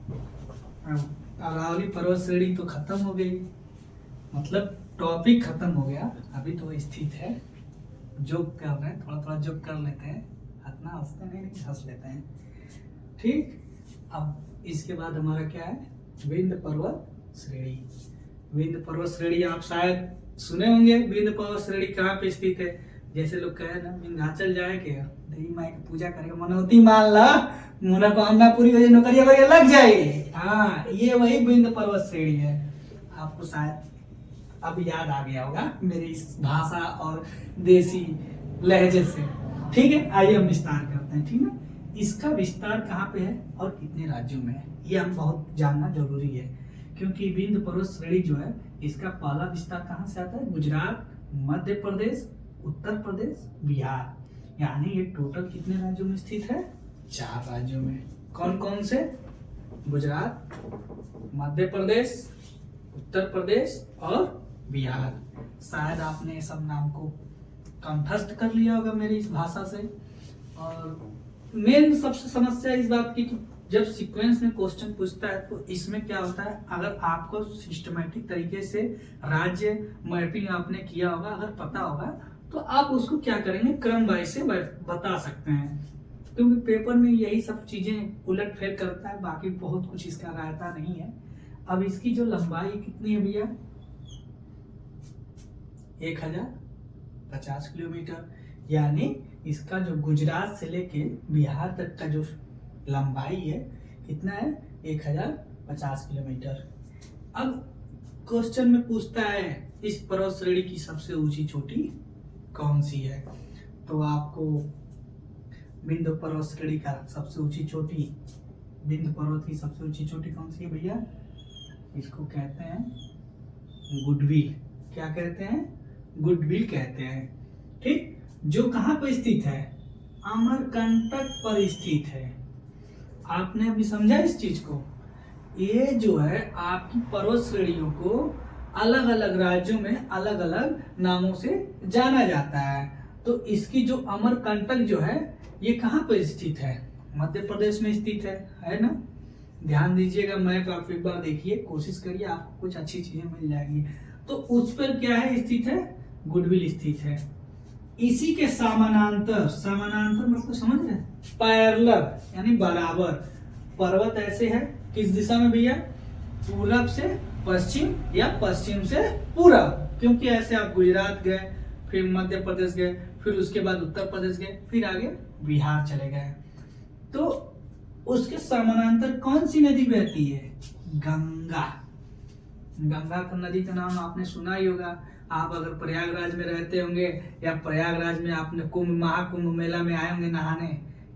अरावली पर्वत श्रेणी तो खत्म हो गई, मतलब टॉपिक खत्म हो गया। अभी तो स्थित है, जोक कर रहे हैं, थोड़ा थोड़ा जोक कर लेते हैं, हंसना हंसते नहीं, लेकिन हंस लेते हैं। ठीक, अब इसके बाद हमारा क्या है, विंध्य पर्वत श्रेणी। विंध्य पर्वत श्रेणी आप शायद सुने होंगे। विंध्य पर्वत श्रेणी कहाँ पे स्थित है? जैसे लोग कहे ना, विंध्याचल जाए के देवी माई की पूजा करके मनौती मान ला, मुना को हमना पूरी हो जाए, नौकरी वगैरह लग जाएगी। हाँ, ये वही विंध्य पर्वत श्रेणी है। आपको शायद अब याद आ गया होगा मेरी इस भाषा और देसी लहजे से। ठीक है, आइए हम विस्तार करते हैं। ठीक है, इसका विस्तार कहाँ पे है और कितने राज्यों में है, ये हम बहुत जानना जरूरी है। क्योंकि विंध्य पर्वत श्रेणी जो है, इसका पहला विस्तार कहाँ से आता है? गुजरात, मध्य प्रदेश, उत्तर प्रदेश, बिहार, यानी ये टोटल कितने राज्यों में स्थित है? 4 राज्यों में। कौन कौन से? गुजरात, मध्य प्रदेश, उत्तर प्रदेश और बिहार। शायद आपने सब नाम को कंठस्थ कर लिया होगा मेरी इस भाषा से। और मेन सबसे समस्या इस बात की कि जब सीक्वेंस में क्वेश्चन पूछता है तो इसमें क्या होता है, अगर आपको सिस्टमेटिक तरीके से राज्य मैपिंग आपने किया होगा, अगर पता होगा, तो आप उसको क्या करेंगे, क्रम वाइज से बता सकते हैं। क्योंकि पेपर में यही सब चीजें उलट फेर करता है, बाकी बहुत कुछ इसका रहता नहीं है। अब इसकी जो लंबाई कितनी है भैया? 1050 किलोमीटर, यानी इसका जो गुजरात से लेके बिहार तक का जो लंबाई है कितना है? 1050 किलोमीटर। अब क्वेश्चन में पूछता है इस पर्वत श्रेणी की सबसे ऊंची चोटी कौन सी है, तो आपको विंध्य पर्वत श्रेणी का सबसे ऊंची चोटी, विंध्य पर्वत की सबसे ऊंची चोटी कौन सी है भैया? इसको कहते हैं गुडविल। क्या कहते हैं? गुडविल कहते हैं। ठीक, जो कहाँ पर स्थित है? अमरकंटक पर स्थित है। आपने अभी समझा इस चीज को? ये जो है आपकी पर्वत श्रेणियों को अलग अलग राज्यों में अलग अलग नामों से जाना जाता है। तो इसकी जो अमरकंटक जो है, ये कहाँ पर स्थित है? मध्य प्रदेश में स्थित है ना? ध्यान दीजिएगा, मैप आप एक बार देखिए, कोशिश करिए, आपको कुछ अच्छी चीजें मिल जाएगी। तो उस पर क्या है स्थित है? गुडविल स्थित है। इसी के समानांतर, समानांतर मतलब समझ रहे हैं, पैरेलल यानी बराबर पर्वत ऐसे है, किस दिशा में भैया? पूरब से पश्चिम या पश्चिम से पूरब। क्योंकि ऐसे आप गुजरात गए, फिर मध्य प्रदेश गए, फिर उसके बाद उत्तर प्रदेश गए, फिर आगे बिहार चले गए। तो उसके समानांतर कौन सी नदी बहती है? गंगा। गंगा का नदी का नाम आपने सुना ही होगा। आप अगर प्रयागराज में रहते होंगे या प्रयागराज में आपने महाकुंभ मेला में आए होंगे नहाने,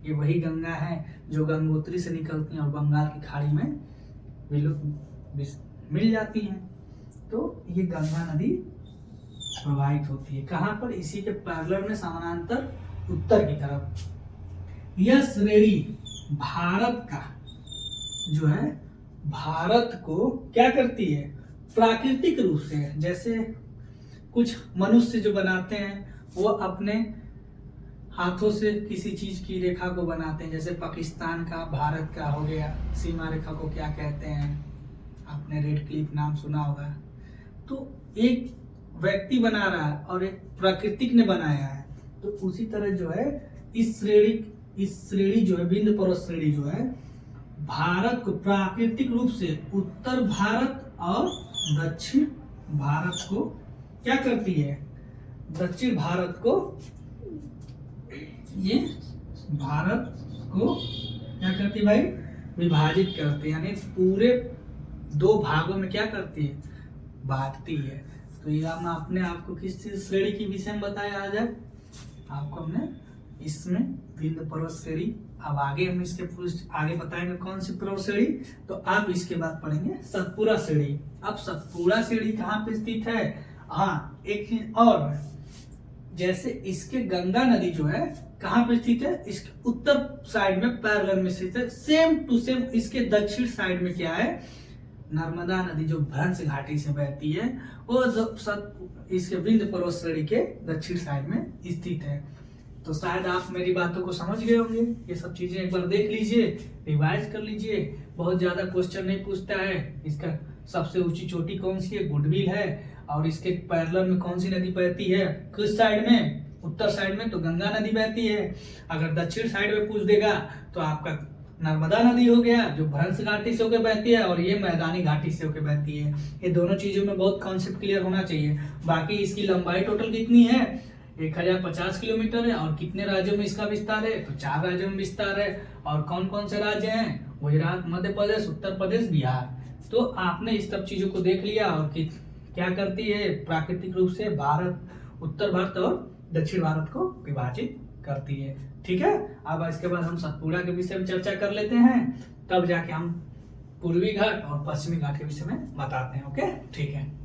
ये वही गंगा है जो गंगोत्री से निकलती है और बंगाल की खाड़ी में मिल जाती हैं। तो ये गंगा नदी प्रवाहित होती है कहाँ पर? इसी के पैरेलल में समानांतर उत्तर की तरफ। यह श्रेणी भारत का जो है, भारत को क्या करती है? प्राकृतिक रूप से, जैसे कुछ मनुष्य जो बनाते हैं वो अपने हाथों से किसी चीज की रेखा को बनाते हैं, जैसे पाकिस्तान का भारत का हो गया, सीमा रेखा को क्या कहते हैं? आपने रेड क्लिफ नाम सुना होगा। तो एक व्यक्ति बना रहा है और एक प्राकृतिक ने बनाया है। तो उसी तरह जो है इस श्रेणी जो है, विंध्य पर्वत श्रेणी जो है, भारत को प्राकृतिक रूप से उत्तर भारत और दक्षिण भारत को क्या करती है? दक्षिण भारत को, ये भारत को क्या करती है भाई? विभाजित करती है, यानी पूरे 2 भागों में क्या करती है? बांटती है। तो ये हम आपने आपको किस चीज श्रेणी की विषय में बताया आज है? आपको हमने इसमें विंध्य पर्वत श्रेणी। अब आगे हम इसके आगे बताएंगे कौन सी पर्वत श्रेणी, तो आप इसके बाद पढ़ेंगे सतपुड़ा श्रेणी। अब सतपुड़ा श्रेणी कहाँ पे स्थित है? हाँ, एक चीज और, जैसे इसके गंगा नदी जो है कहाँ पे स्थित है? इसके उत्तर साइड में पैरेलल में स्थित है। सेम टू सेम इसके दक्षिण साइड में क्या है? नर्मदा नदी जो भ्रंश घाटी से बहती है, वो इसके विंध्य पर्वत श्रेणी के दक्षिण साइड में स्थित है। तो शायद आप मेरी बातों को समझ गए होंगे। ये सब चीजें एक बार देख लीजिए, रिवाइज कर लीजिए, बहुत ज्यादा क्वेश्चन नहीं पूछता है। इसका सबसे ऊंची चोटी कौन सी है, गुडविल है। और इसके पैरेलल में कौन सी नदी बहती है, किस साइड में, उत्तर साइड में तो गंगा नदी बहती है। अगर दक्षिण साइड में पूछ देगा तो आपका नर्मदा नदी हो गया, जो भ्रंश घाटी से होकर बहती है, और ये मैदानी घाटी से होकर बहती है। ये दोनों चीजों में बहुत कॉन्सेप्ट क्लियर होना चाहिए। बाकी इसकी लंबाई टोटल कितनी है, 1050 किलोमीटर है। और कितने राज्यों में इसका विस्तार है, तो 4 राज्यों में विस्तार है। और कौन कौन से राज्य हैं, गुजरात, मध्य प्रदेश, उत्तर प्रदेश, बिहार। तो आपने इस सब चीजों को देख लिया। और क्या करती है, प्राकृतिक रूप से भारत, उत्तर भारत और दक्षिण भारत को विभाजित करती है। ठीक है, अब इसके बाद हम सतपुड़ा के विषय में चर्चा कर लेते हैं, तब जाके हम पूर्वी घाट और पश्चिमी घाट के विषय में बताते हैं। ओके, ठीक है।